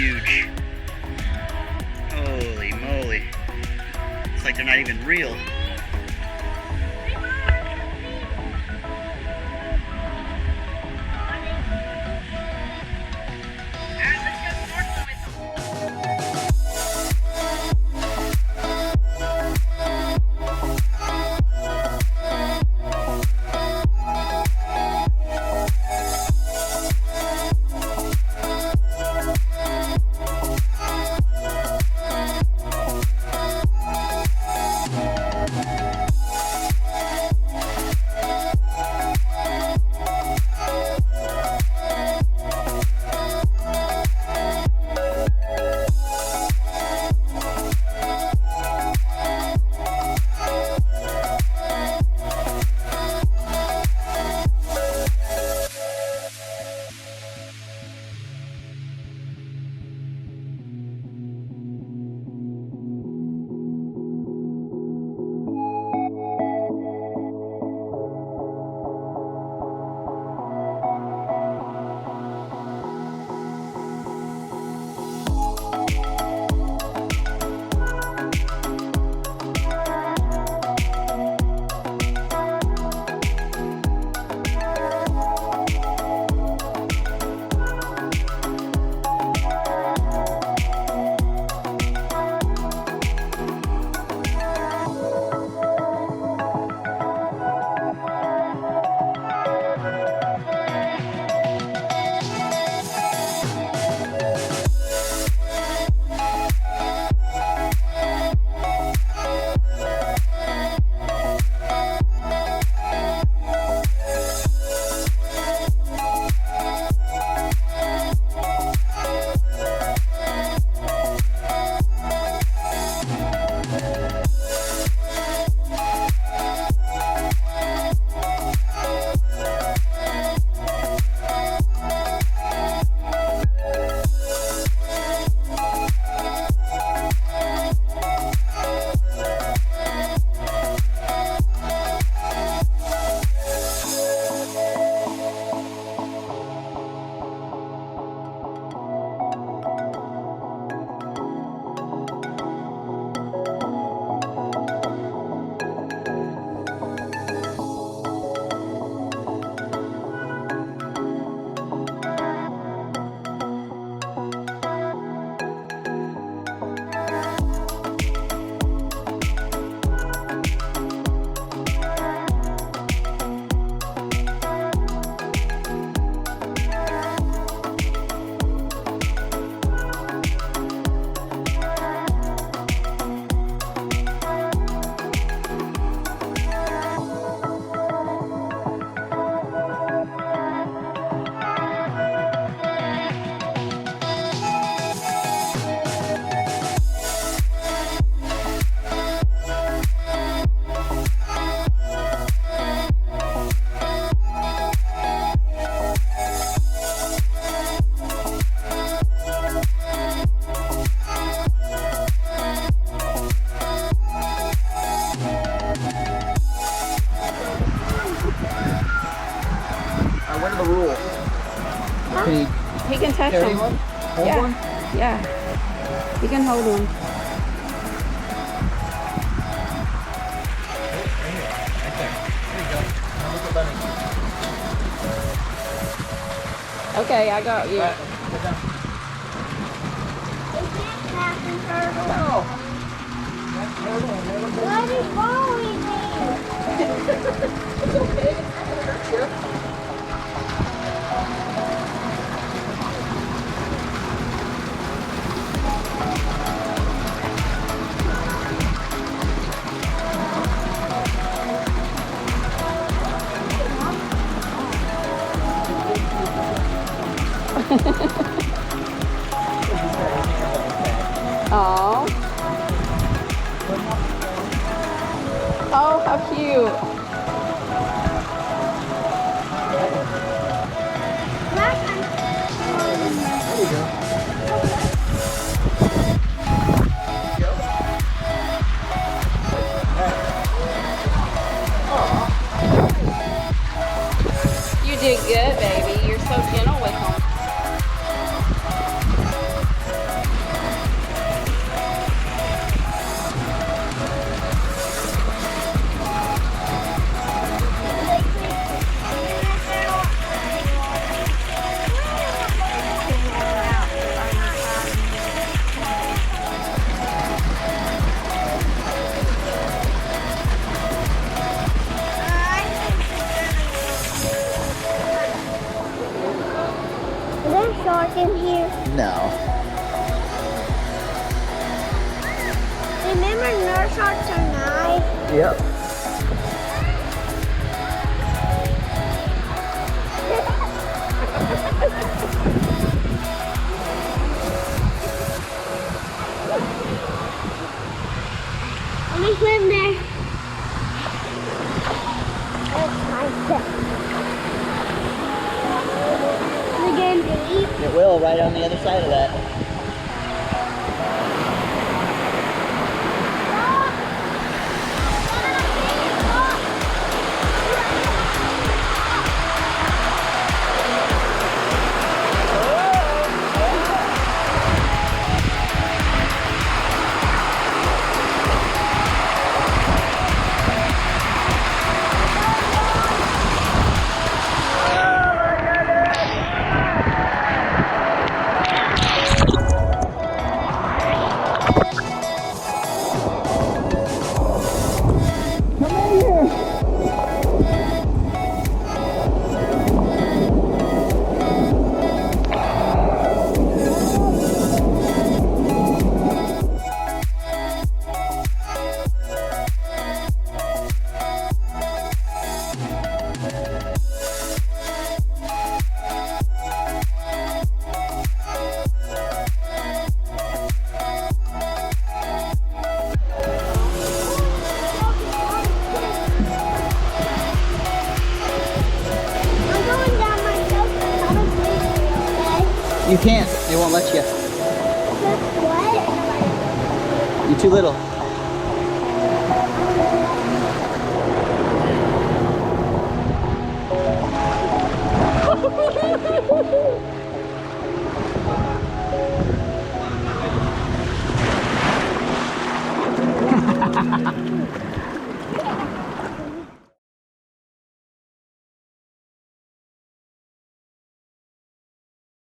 huge. Holy moly. It's like they're not even real. What are the rules? He can touch them. Hold one? Yeah. He can hold one. Okay, I got you. What is wrong with me? It's okay. It's not gonna hurt you. Oh. Oh, how cute. There you go. You did good, baby. You're so gentle with them. a shark in here? No. Remember, nurse sharks are nice. Yep. Let me swim there. That's nice. Is it getting deep? It will right on the other side of that. I'm going down myself. I'm a great okay? You can't. They won't let you. What? You're too little.